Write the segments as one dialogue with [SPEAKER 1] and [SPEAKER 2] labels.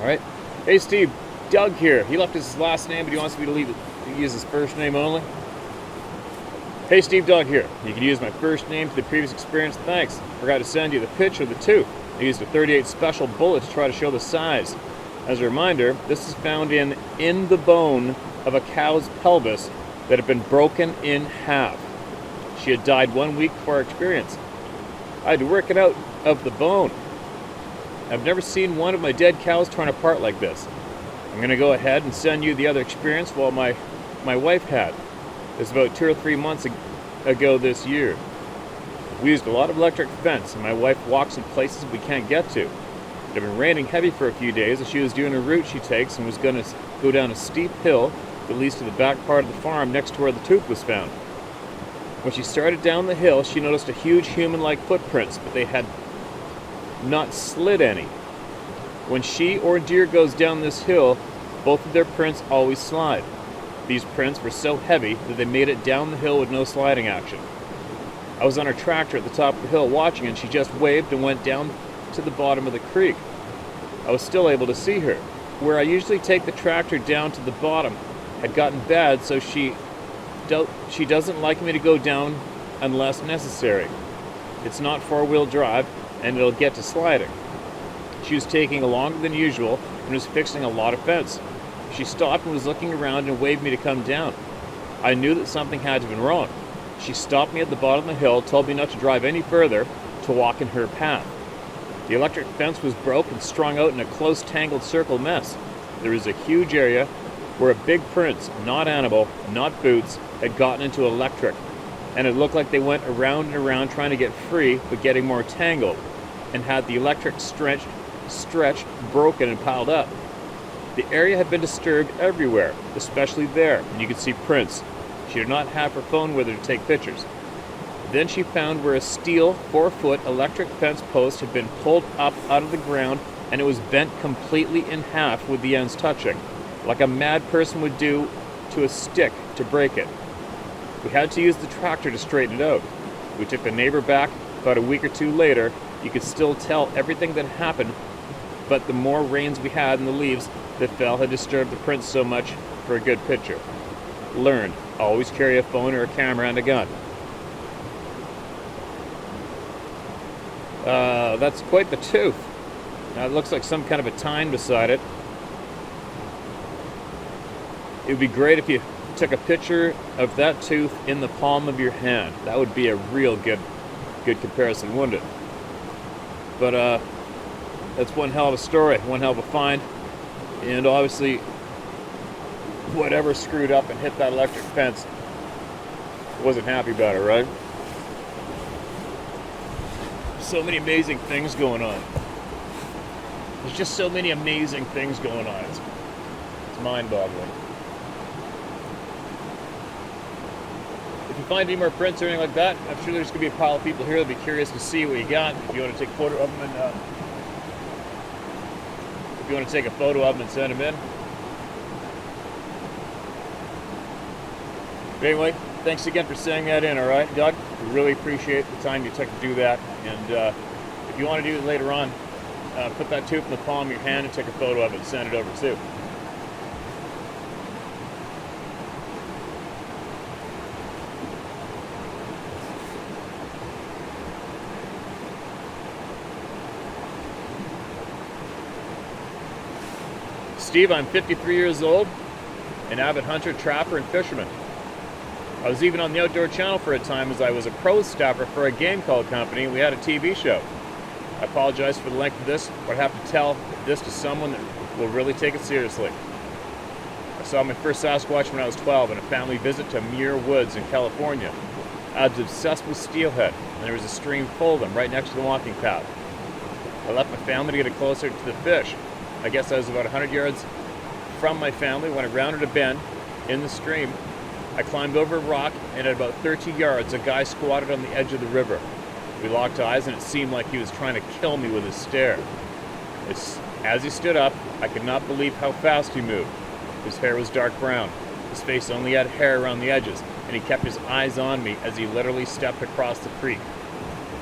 [SPEAKER 1] Alright. Hey Steve, Doug here. He left his last name, but he wants me to use his first name only. Hey Steve, Doug here. You can use my first name for the previous experience. Thanks. Forgot to send you the picture of the tooth. I used a 38 special bullet to try to show the size. As a reminder, this is found in the bone of a cow's pelvis that had been broken in half. She had died 1 week before our experience. I had to work it out of the bone. I've never seen one of my dead cows torn apart like this. I'm going to go ahead and send you the other experience while my wife had. It was about 2 or 3 months ago this year. We used a lot of electric fence, and my wife walks in places we can't get to. It had been raining heavy for a few days, and she was doing a route she takes and was going to go down a steep hill that leads to the back part of the farm next to where the tooth was found. When she started down the hill, she noticed a huge human-like footprints, but they had not slid any. When she or deer goes down this hill, both of their prints always slide. These prints were so heavy that they made it down the hill with no sliding action. I was on her tractor at the top of the hill watching, and she just waved and went down to the bottom of the creek. I was still able to see her. Where I usually take the tractor down to the bottom had gotten bad, so she doesn't like me to go down unless necessary. It's not four-wheel drive, and it'll get to sliding. She was taking longer than usual and was fixing a lot of fence. She stopped and was looking around and waved me to come down. I knew that something had to have been wrong. She stopped me at the bottom of the hill, told me not to drive any further, to walk in her path. The electric fence was broke and strung out in a close, tangled circle mess. There was a huge area where a big prints, not animal, not boots, had gotten into electric, and it looked like they went around and around trying to get free, but getting more tangled, and had the electric stretched, broken, and piled up. The area had been disturbed everywhere, especially there, and you could see prints. She did not have her phone with her to take pictures. Then she found where a steel 4-foot electric fence post had been pulled up out of the ground, and it was bent completely in half with the ends touching, like a mad person would do to a stick to break it. We had to use the tractor to straighten it out. We took the neighbor back about a week or two later. You could still tell everything that happened, but the more rains we had and the leaves that fell had disturbed the prints so much for a good picture. Learned, always carry a phone or a camera and a gun. That's quite the tooth. Now it looks like some kind of a tine beside it. It would be great if you took a picture of that tooth in the palm of your hand. That would be a real good comparison, wouldn't it? But that's one hell of a story, one hell of a find. And obviously, whatever screwed up and hit that electric fence wasn't happy about it, right? So many amazing things going on. There's just so many amazing things going on. It's mind-boggling. If you find any more prints or anything like that, I'm sure there's going to be a pile of people here that'll be curious to see what you got. If you want to take a photo of them and send them in. But anyway, thanks again for sending that in, all right, Doug? We really appreciate the time you took to do that. And if you want to do it later on, put that tooth in the palm of your hand and take a photo of it and send it over too. Steve, I'm 53 years old, an avid hunter, trapper, and fisherman. I was even on the Outdoor Channel for a time as I was a pro staffer for a game call company, and we had a TV show. I apologize for the length of this, but I have to tell this to someone that will really take it seriously. I saw my first Sasquatch when I was 12 in a family visit to Muir Woods in California. I was obsessed with steelhead, and there was a stream full of them right next to the walking path. I left my family to get closer to the fish. I guess I was about 100 yards from my family when I rounded a bend in the stream. I climbed over a rock, and at about 30 yards, a guy squatted on the edge of the river. We locked eyes, and it seemed like he was trying to kill me with his stare. As he stood up, I could not believe how fast he moved. His hair was dark brown. His face only had hair around the edges, and he kept his eyes on me as he literally stepped across the creek.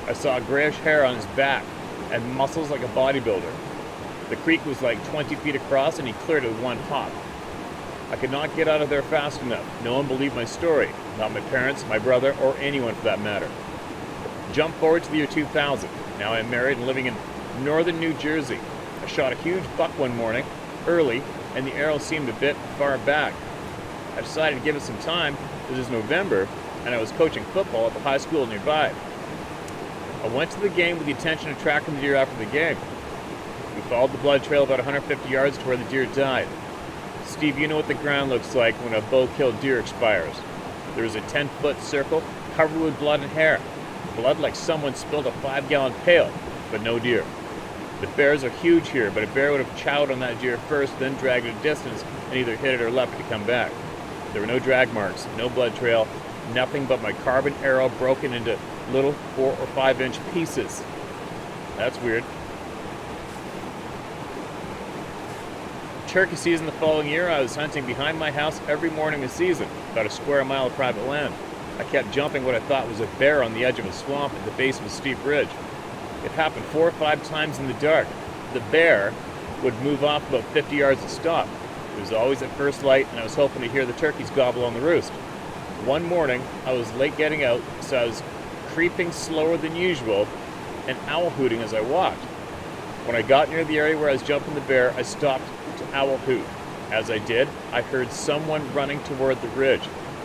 [SPEAKER 1] I saw grayish hair on his back and muscles like a bodybuilder. The creek was like 20 feet across, and he cleared it with one hop. I could not get out of there fast enough. No one believed my story. Not my parents, my brother, or anyone for that matter. Jump forward to the year 2000. Now I'm married and living in northern New Jersey. I shot a huge buck one morning, early, and the arrow seemed a bit far back. I decided to give it some time. This is November, and I was coaching football at the high school nearby. I went to the game with the intention of tracking the deer after the game. We followed the blood trail about 150 yards to where the deer died. Steve, you know what the ground looks like when a bow-killed deer expires. There is a 10-foot circle covered with blood and hair. Blood like someone spilled a 5-gallon pail, but no deer. The bears are huge here, but a bear would have chowed on that deer first, then dragged it a distance and either hit it or left it to come back. There were no drag marks, no blood trail, nothing but my carbon arrow broken into little 4 or 5-inch pieces. That's weird. Turkey season the following year, I was hunting behind my house every morning this season, about a square mile of private land. I kept jumping what I thought was a bear on the edge of a swamp at the base of a steep ridge. It happened 4 or 5 times in the dark. The bear would move off about 50 yards and stop. It was always at first light, and I was hoping to hear the turkeys gobble on the roost. One morning, I was late getting out, so I was creeping slower than usual and owl hooting as I walked. When I got near the area where I was jumping the bear, I stopped to owl hoot. As I did, I heard someone running toward the ridge.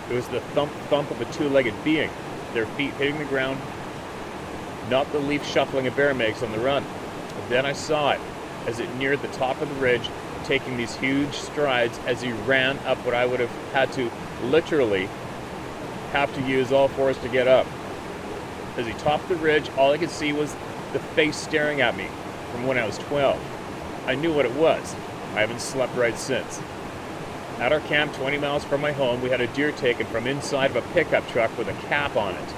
[SPEAKER 1] It was the thump of a 2-legged being, their feet hitting the ground, not the leaf shuffling a bear makes on the run. Then I saw it as it neared the top of the ridge, taking these huge strides as he ran up what I would have had to literally have to use all fours to get up. As he topped the ridge, all I could see was the face staring at me from when I was 12. I knew what it was. I haven't slept right since. At our camp 20 miles from my home, we had a deer taken from inside of a pickup truck with a cap on it.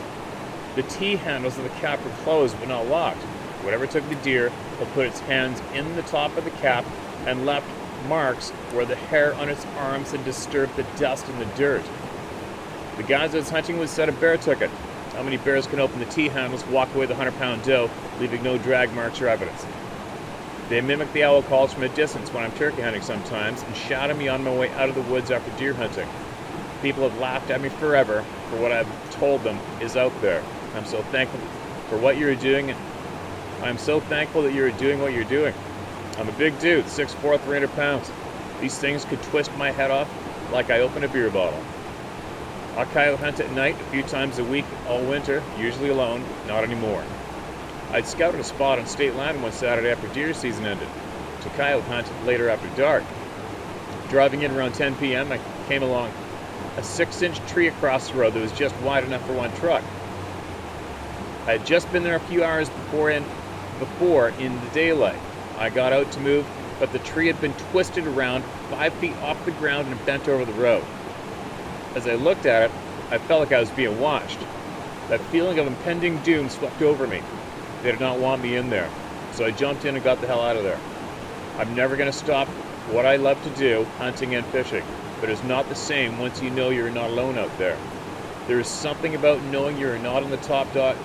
[SPEAKER 1] The T-handles of the cap were closed but not locked. Whatever took the deer had put its hands in the top of the cap and left marks where the hair on its arms had disturbed the dust and the dirt. The guys I was hunting with said a bear took it. How many bears can open the T-handles, walk away with a 100-pound doe, leaving no drag marks or evidence? They mimic the owl calls from a distance when I'm turkey hunting sometimes and shout at me on my way out of the woods after deer hunting. People have laughed at me forever for what I've told them is out there. I'm so thankful for what you're doing. I'm so thankful that you're doing what you're doing. I'm a big dude, 6'4", 300 pounds. These things could twist my head off like I open a beer bottle. I'll coyote hunt at night a few times a week all winter, usually alone, not anymore. I'd scouted a spot on state land one Saturday after deer season ended to coyote hunt later after dark. Driving in around 10 p.m., I came along a 6-inch tree across the road that was just wide enough for one truck. I had just been there a few hours before in the daylight. I got out to move, but the tree had been twisted around 5 feet off the ground and bent over the road. As I looked at it, I felt like I was being watched. That feeling of impending doom swept over me. They did not want me in there, so I jumped in and got the hell out of there. I'm never going to stop what I love to do, hunting and fishing, but it's not the same once you know you're not alone out there. There is something about knowing you're not on the top dog.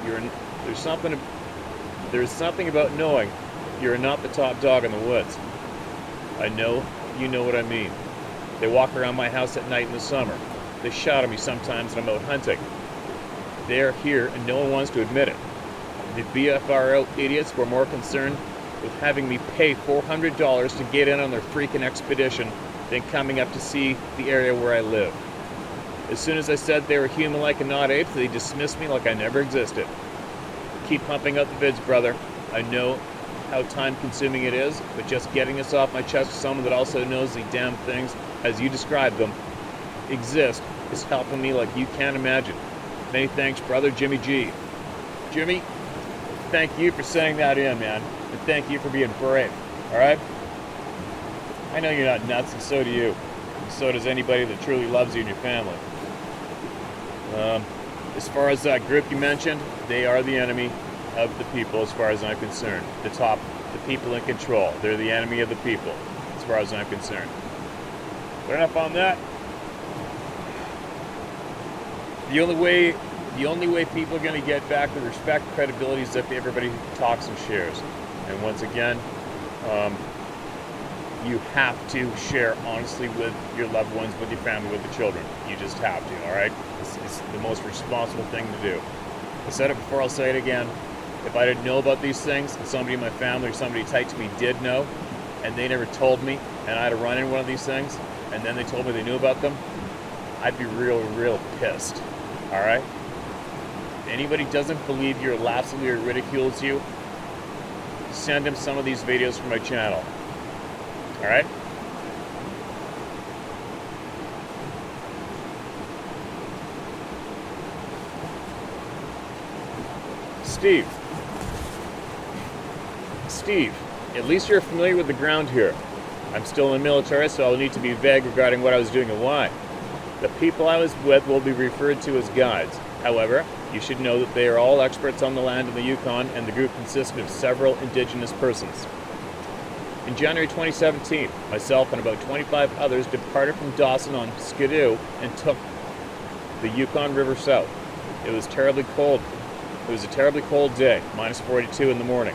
[SPEAKER 1] There's something about knowing you're not the top dog in the woods. I know you know what I mean. They walk around my house at night in the summer. They shout at me sometimes when I'm out hunting. They are here and no one wants to admit it. The BFRO idiots were more concerned with having me pay $400 to get in on their freaking expedition than coming up to see the area where I live. As soon as I said they were human-like and not apes, they dismissed me like I never existed. Keep pumping out the vids, brother. I know how time-consuming it is, but just getting this off my chest with someone that also knows the damn things, as you describe them, exist, is helping me like you can't imagine. Many thanks, brother Jimmy G. Jimmy, thank you for saying that in, man. And thank you for being brave, alright? I know you're not nuts, and so do you. And so does anybody that truly loves you and your family. As far as that group you mentioned, they are the enemy of the people as far as I'm concerned. The people in control. They're the enemy of the people as far as I'm concerned. But enough on that. The only way people are going to get back the respect, credibility is if everybody talks and shares. And once again, you have to share honestly with your loved ones, with your family, with the children. You just have to, all right? It's the most responsible thing to do. I said it before, I'll say it again. If I didn't know about these things, and somebody in my family or somebody tight to me did know, and they never told me, and I had to run in one of these things, and then they told me they knew about them, I'd be real pissed, all right? If anybody doesn't believe you or laughs at you or ridicules you, send them some of these videos from my channel, all right? Steve, at least you're familiar with the ground here. I'm still in the military, so I'll need to be vague regarding what I was doing and why. The people I was with will be referred to as guides. However, you should know that they are all experts on the land in the Yukon, and the group consisted of several indigenous persons. In January 2017, myself and about 25 others departed from Dawson on Skidoo and took the Yukon River south. It was terribly cold. It was a terribly cold day, minus 42 in the morning.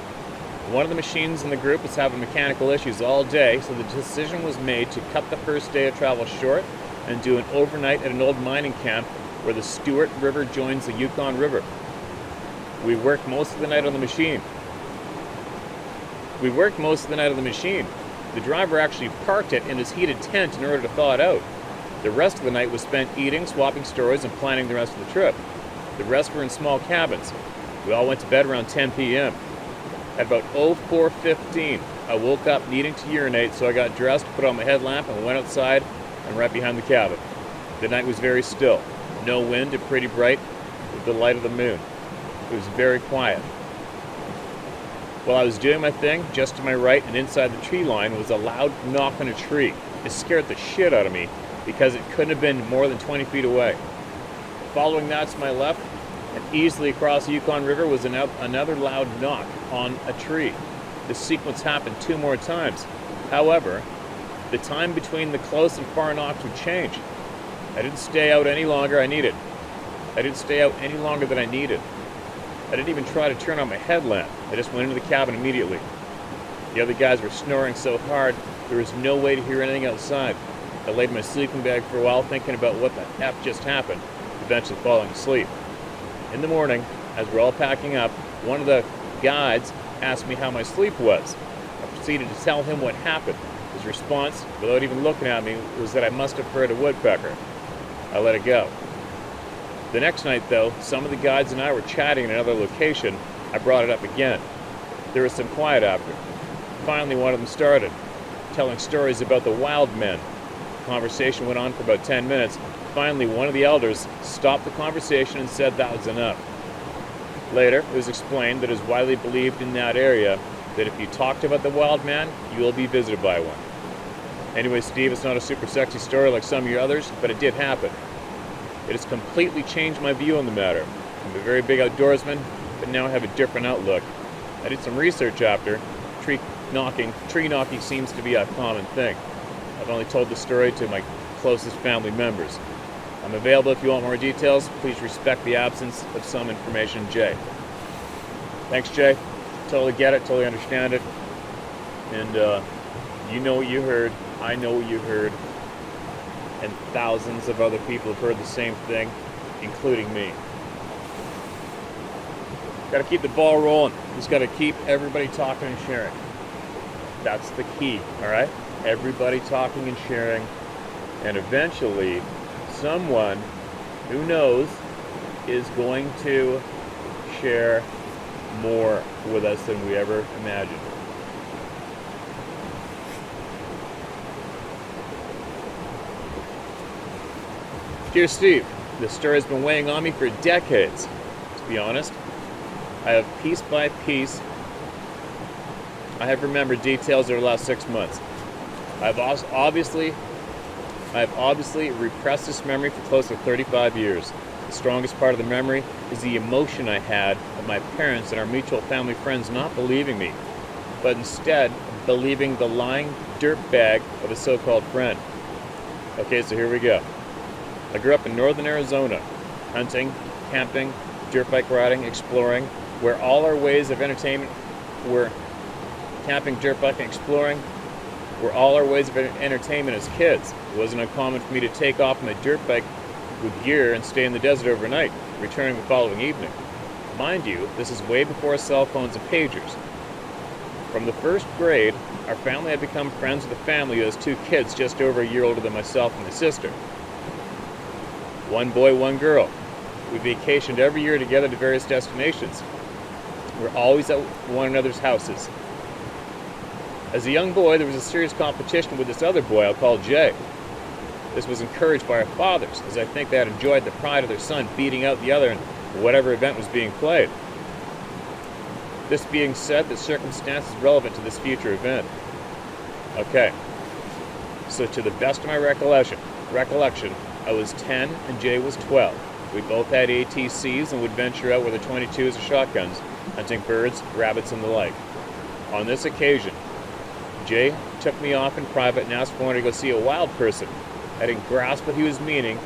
[SPEAKER 1] One of the machines in the group was having mechanical issues all day, so the decision was made to cut the first day of travel short and do an overnight at an old mining camp where the Stewart River joins the Yukon River. We worked most of the night on the machine. The driver actually parked it in his heated tent in order to thaw it out. The rest of the night was spent eating, swapping stories, and planning the rest of the trip. The rest were in small cabins. We all went to bed around 10 p.m. At about 04:15, I woke up needing to urinate, so I got dressed, put on my headlamp, and went outside and right behind the cabin. The night was very still. No wind and pretty bright with the light of the moon. It was very quiet. While I was doing my thing, just to my right and inside the tree line was a loud knock on a tree. It scared the shit out of me because it couldn't have been more than 20 feet away. Following that to my left, and easily across the Yukon River was another loud knock on a tree. The sequence happened 2 more times. However, the time between the close and far knocks would change. I didn't stay out any longer than I needed. I didn't even try to turn on my headlamp. I just went into the cabin immediately. The other guys were snoring so hard, there was no way to hear anything outside. I laid in my sleeping bag for a while thinking about what the F just happened, eventually falling asleep. In the morning, as we're all packing up, one of the guides asked me how my sleep was. I proceeded to tell him what happened. His response, without even looking at me, was that I must have heard a woodpecker. I let it go. The next night, though, some of the guides and I were chatting in another location. I brought it up again. There was some quiet after. Finally, one of them started, telling stories about the wild men. The conversation went on for about 10 minutes. Finally, one of the elders stopped the conversation and said that was enough. Later, it was explained that it is widely believed in that area that if you talked about the wild man, you will be visited by one. Anyway, Steve, it's not a super sexy story like some of your others, but it did happen. It has completely changed my view on the matter. I'm a very big outdoorsman, but now I have a different outlook. I did some research after. Tree knocking seems to be a common thing. I've only told the story to my closest family members. I'm available if you want more details. Please respect the absence of some information, Jay. Thanks, Jay. Totally get it, totally understand it. And you know what you heard. I know what you heard. And thousands of other people have heard the same thing, including me. Got to keep the ball rolling. Just got to keep everybody talking and sharing. That's the key, all right? Everybody talking and sharing. And eventually, someone who knows is going to share more with us than we ever imagined. Dear Steve, this story has been weighing on me for decades, to be honest. I have piece by piece, I have remembered details over the last 6 months. I have obviously repressed this memory for close to 35 years. The strongest part of the memory is the emotion I had of my parents and our mutual family friends not believing me, but instead believing the lying dirtbag of a so-called friend. Okay, so here we go. I grew up in northern Arizona, hunting, camping, dirt bike riding, exploring, where all our ways of entertainment were camping, dirt biking, exploring, were all our ways of entertainment as kids. It wasn't uncommon for me to take off my dirt bike with gear and stay in the desert overnight, returning the following evening. Mind you, this is way before cell phones and pagers. From the first grade, our family had become friends with a family who has 2 kids just over a year older than myself and my sister. 1 boy, 1 girl. We vacationed every year together to various destinations. We were always at one another's houses. As a young boy, there was a serious competition with this other boy I'll call Jay. This was encouraged by our fathers, as I think they had enjoyed the pride of their son beating out the other in whatever event was being played. This being said, the circumstance is relevant to this future event. Okay, so to the best of my recollection, I was 10 and Jay was 12. We both had ATCs and would venture out with our 22s or shotguns, hunting birds, rabbits, and the like. On this occasion, Jay took me off in private and asked if I wanted to go see a wild person. I didn't grasp what he was meaning,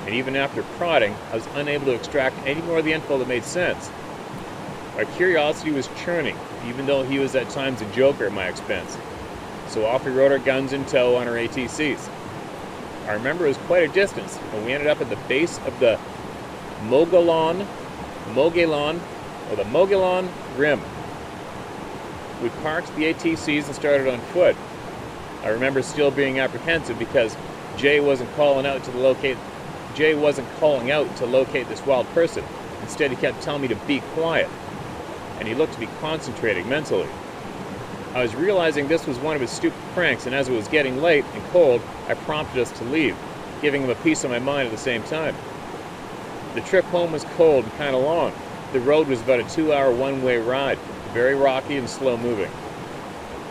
[SPEAKER 1] and even after prodding, I was unable to extract any more of the info that made sense. My curiosity was churning, even though he was at times a joker at my expense. So off we rode our guns in tow on our ATCs. I remember it was quite a distance, and we ended up at the base of the Mogollon Rim. We parked the ATCs and started on foot. I remember still being apprehensive because Jay wasn't calling out to locate this wild person. Instead, he kept telling me to be quiet, and he looked to be concentrating mentally. I was realizing this was one of his stupid pranks, and as it was getting late and cold, I prompted us to leave, giving him a piece of my mind at the same time. The trip home was cold and kind of long. The road was about a 2-hour one-way ride, very rocky and slow-moving.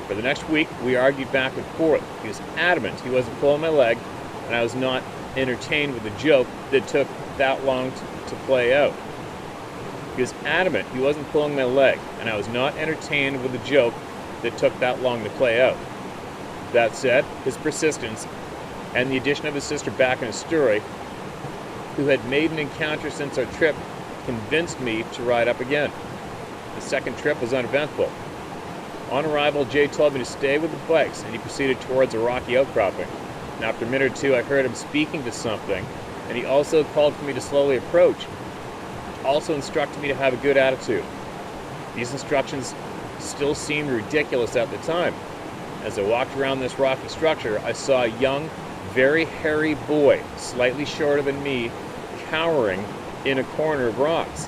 [SPEAKER 1] For the next week, we argued back and forth. He was adamant he wasn't pulling my leg, and I was not entertained with the joke that took that long to play out. He was adamant he wasn't pulling my leg, and I was not entertained with the joke that took that long to play out. That said, his persistence, and the addition of his sister back in his story, who had made an encounter since our trip, convinced me to ride up again. The second trip was uneventful. On arrival, Jay told me to stay with the bikes, and he proceeded towards a rocky outcropping. And after a minute or two, I heard him speaking to something, and he also called for me to slowly approach. Also instructed me to have a good attitude. These instructions still seemed ridiculous at the time. As I walked around this rocky structure, I saw a young, very hairy boy, slightly shorter than me, cowering in a corner of rocks.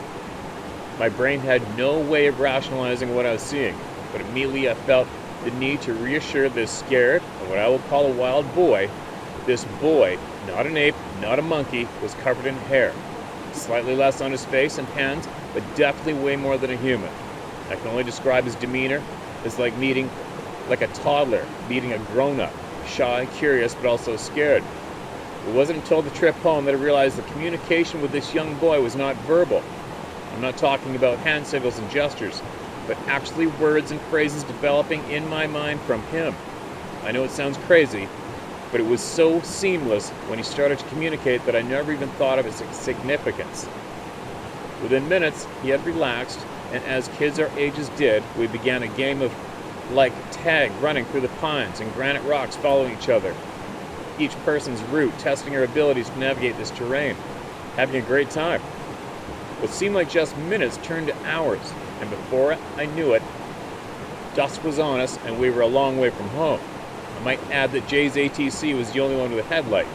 [SPEAKER 1] My brain had no way of rationalizing what I was seeing, but immediately I felt the need to reassure this scared, and what I will call a wild boy. This boy, not an ape, not a monkey, was covered in hair. Slightly less on his face and hands, but definitely way more than a human. I can only describe his demeanor as like a toddler meeting a grown-up, shy, curious, but also scared. It wasn't until the trip home that I realized the communication with this young boy was not verbal. I'm not talking about hand signals and gestures, but actually words and phrases developing in my mind from him. I know it sounds crazy, but it was so seamless when he started to communicate that I never even thought of its significance. Within minutes, he had relaxed, and as kids our ages did, we began a game of like tag, running through the pines and granite rocks following each other. Each person's route, testing our abilities to navigate this terrain. Having a great time. What seemed like just minutes turned to hours, and before I knew it, dusk was on us and we were a long way from home. I might add that Jay's ATC was the only one with a headlight.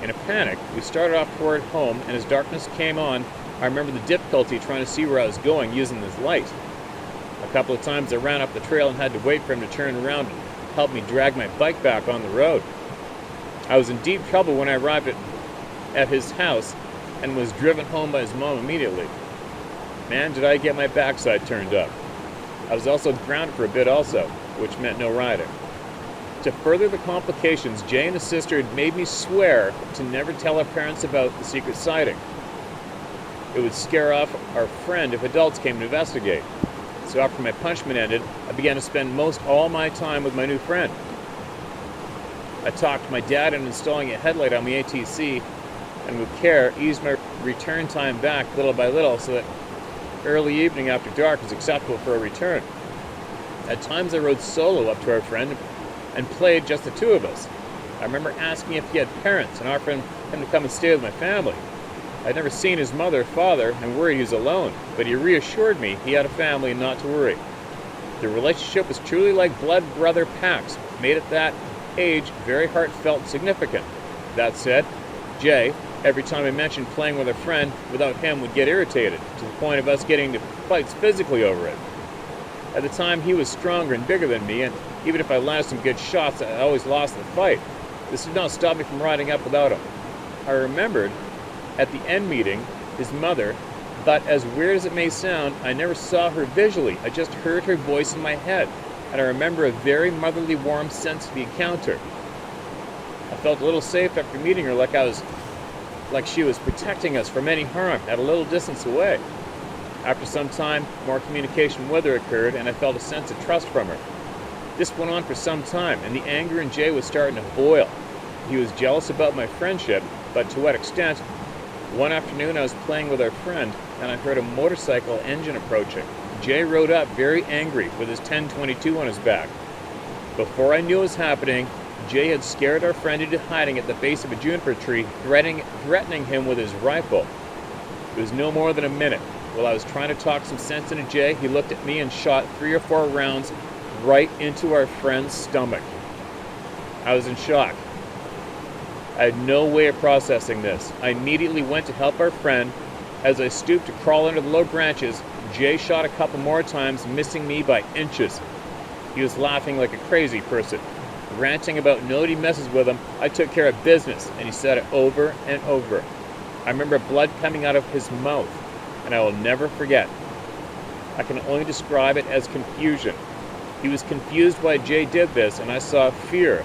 [SPEAKER 1] In a panic, we started off toward home, and as darkness came on, I remember the difficulty trying to see where I was going using this light. A couple of times I ran up the trail and had to wait for him to turn around and help me drag my bike back on the road. I was in deep trouble when I arrived at his house and was driven home by his mom immediately. Man, did I get my backside turned up. I was also grounded for a bit also, which meant no riding. To further the complications, Jay and his sister had made me swear to never tell our parents about the secret sighting. It would scare off our friend if adults came to investigate. So after my punishment ended, I began to spend most all my time with my new friend. I talked my dad into installing a headlight on the ATC, and with care eased my return time back little by little so that early evening after dark was acceptable for a return. At times I rode solo up to our friend and played just the two of us. I remember asking if he had parents and offering him to come and stay with my family. I'd never seen his mother or father and worried he was alone, but he reassured me he had a family and not to worry. The relationship was truly like blood brother pacts, made at that age very heartfelt and significant. That said, Jay, every time I mentioned playing with a friend without him, would get irritated, to the point of us getting into fights physically over it. At the time, he was stronger and bigger than me, and even if I landed some good shots, I always lost the fight. This did not stop me from riding up without him. I remembered, at the end meeting, his mother, but as weird as it may sound, I never saw her visually. I just heard her voice in my head, and I remember a very motherly, warm sense of the encounter. I felt a little safe after meeting her, like she was protecting us from any harm at a little distance away. After some time, more communication with her occurred, and I felt a sense of trust from her. This went on for some time, and the anger in Jay was starting to boil. He was jealous about my friendship, but to what extent? One afternoon I was playing with our friend, and I heard a motorcycle engine approaching. Jay rode up very angry with his 1022 on his back. Before I knew what was happening, Jay had scared our friend into hiding at the base of a juniper tree, threatening him with his rifle. It was no more than a minute. While I was trying to talk some sense into Jay, he looked at me and shot 3 or 4 rounds right into our friend's stomach. I was in shock. I had no way of processing this. I immediately went to help our friend. As I stooped to crawl under the low branches, Jay shot a couple more times, missing me by inches. He was laughing like a crazy person, ranting about nobody messes with him. I took care of business, and he said it over and over. I remember blood coming out of his mouth, and I will never forget. I can only describe it as confusion. He was confused why Jay did this, and I saw fear.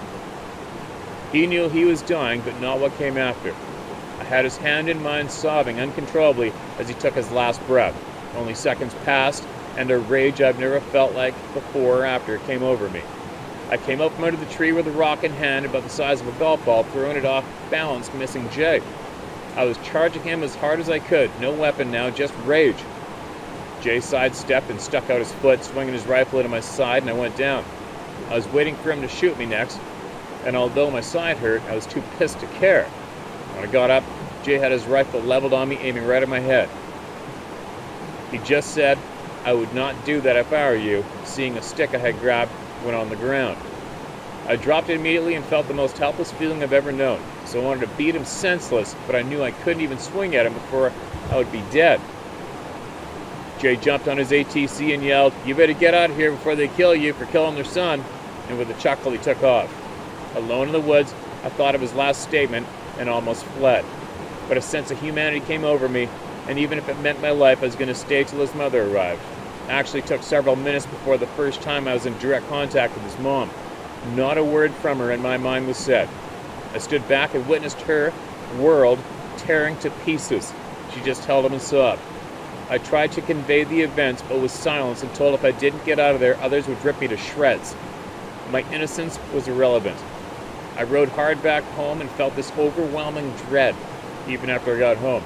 [SPEAKER 1] He knew he was dying, but not what came after. I had his hand in mine, sobbing uncontrollably as he took his last breath. Only seconds passed, and a rage I've never felt like before or after came over me. I came up from under the tree with a rock in hand about the size of a golf ball, throwing it off balance, missing Jay. I was charging him as hard as I could. No weapon now, just rage. Jay sidestepped and stuck out his foot, swinging his rifle into my side, and I went down. I was waiting for him to shoot me next, and although my side hurt, I was too pissed to care. When I got up, Jay had his rifle leveled on me, aiming right at my head. He just said, "I would not do that if I were you," seeing a stick I had grabbed went on the ground. I dropped it immediately and felt the most helpless feeling I've ever known. So I wanted to beat him senseless, but I knew I couldn't even swing at him before I would be dead. Jay jumped on his ATC and yelled, "You better get out of here before they kill you for killing their son," and with a chuckle he took off. Alone in the woods, I thought of his last statement and almost fled. But a sense of humanity came over me, and even if it meant my life, I was going to stay till his mother arrived. It actually took several minutes before the first time I was in direct contact with his mom. Not a word from her, and my mind was set. I stood back and witnessed her world tearing to pieces. She just held him and sobbed. I tried to convey the events, but was silenced and told if I didn't get out of there, others would rip me to shreds. My innocence was irrelevant. I rode hard back home and felt this overwhelming dread, even after I got home.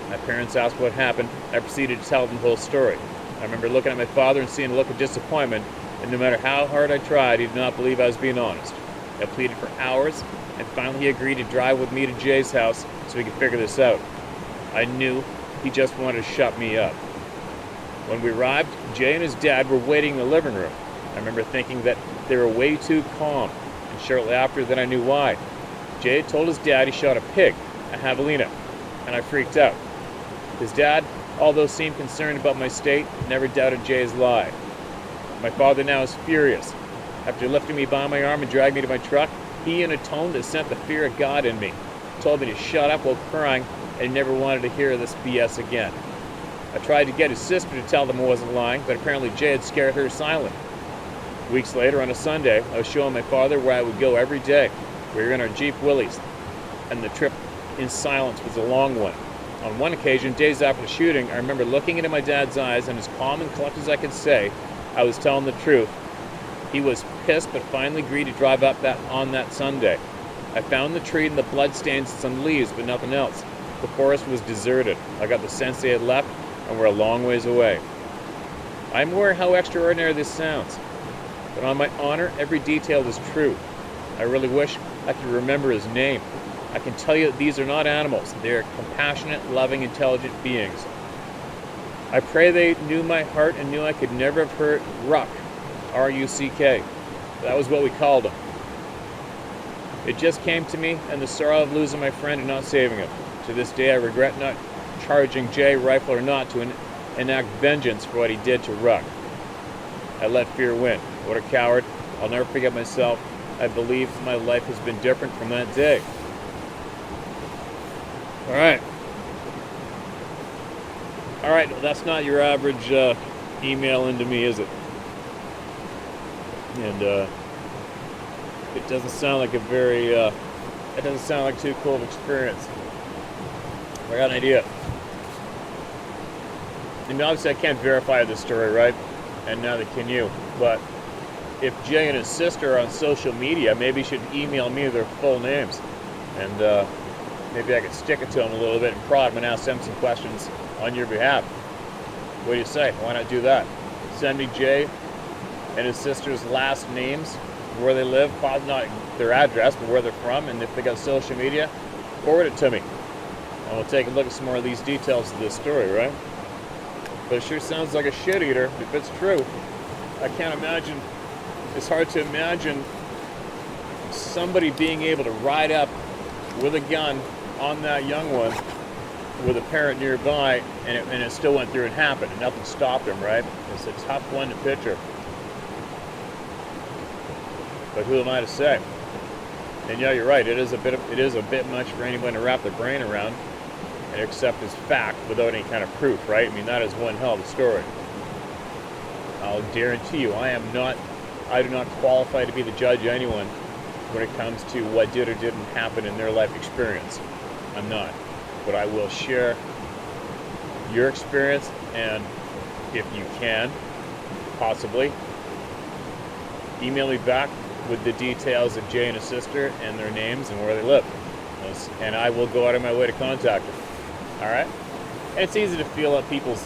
[SPEAKER 1] My parents asked what happened. I proceeded to tell them the whole story. I remember looking at my father and seeing a look of disappointment, and no matter how hard I tried, he did not believe I was being honest. I pleaded for hours, and finally he agreed to drive with me to Jay's house so we could figure this out. I knew he just wanted to shut me up. When we arrived, Jay and his dad were waiting in the living room. I remember thinking that they were way too calm, and shortly after that I knew why. Jay had told his dad he shot a pig, a javelina, and I freaked out. His dad, although seemed concerned about my state, never doubted Jay's lie. My father now is furious. After lifting me by my arm and dragging me to my truck, he, in a tone that sent the fear of God in me, told me to shut up while crying and never wanted to hear this BS again. I tried to get his sister to tell them I wasn't lying, but apparently Jay had scared her silent. Weeks later, on a Sunday, I was showing my father where I would go every day. We were in our Jeep Willys, and the trip in silence was a long one. On one occasion, days after the shooting, I remember looking into my dad's eyes, and as calm and collected as I could say, I was telling the truth. He was pissed, but finally agreed to drive up on that Sunday. I found the tree and the bloodstains and some leaves, but nothing else. The forest was deserted. I got the sense they had left and were a long ways away. I'm aware how extraordinary this sounds. But on my honor, every detail is true. I really wish I could remember his name. I can tell you that these are not animals. They are compassionate, loving, intelligent beings. I pray they knew my heart and knew I could never have hurt Ruck, R-U-C-K. That was what we called him. It just came to me, and the sorrow of losing my friend and not saving him. To this day, I regret not charging Jay, rifle or not, to enact vengeance for what he did to Ruck. I let fear win. What a coward. I'll never forget myself. I believe my life has been different from that day. Alright, well, that's not your average email into me, is it? And it doesn't sound like a very, it doesn't sound like too cool of an experience. I got an idea. I mean, obviously I can't verify this story, right? And neither can you. But if Jay and his sister are on social media, maybe he should email me their full names. And maybe I could stick it to them a little bit and prod them and ask them some questions on your behalf. What do you say? Why not do that? Send me Jay and his sister's last names, where they live, not their address, but where they're from, and if they got social media, forward it to me. And we'll take a look at some more of these details of this story, right? But it sure sounds like a shit eater, if it's true. I can't imagine, it's hard to imagine somebody being able to ride up with a gun on that young one with a parent nearby, and it still went through and happened, and nothing stopped him, right? It's a tough one to picture. But who am I to say? And yeah, you're right. It is a bit much for anyone to wrap their brain around and accept as fact without any kind of proof, right? I mean, that is one hell of a story. I'll guarantee you, I do not qualify to be the judge of anyone when it comes to what did or didn't happen in their life experience. I'm not. But I will share your experience, and if you can, possibly, email me back with the details of Jay and his sister and their names and where they live. And I will go out of my way to contact them. Alright? And it's easy to feel out people's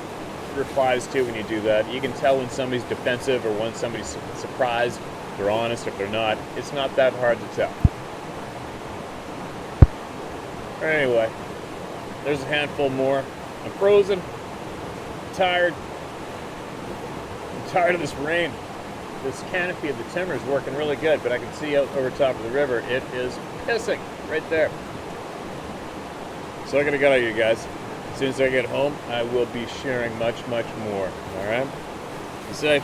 [SPEAKER 1] replies too when you do that. You can tell when somebody's defensive or when somebody's surprised, if they're honest, if they're not. It's not that hard to tell. Anyway, there's a handful more. I'm frozen. I'm tired. I'm tired of this rain. This canopy of the timber is working really good, but I can see out over top of the river, it is pissing right there. So I gotta get out of you guys. As soon as I get home, I will be sharing much, much more. Alright? Be safe.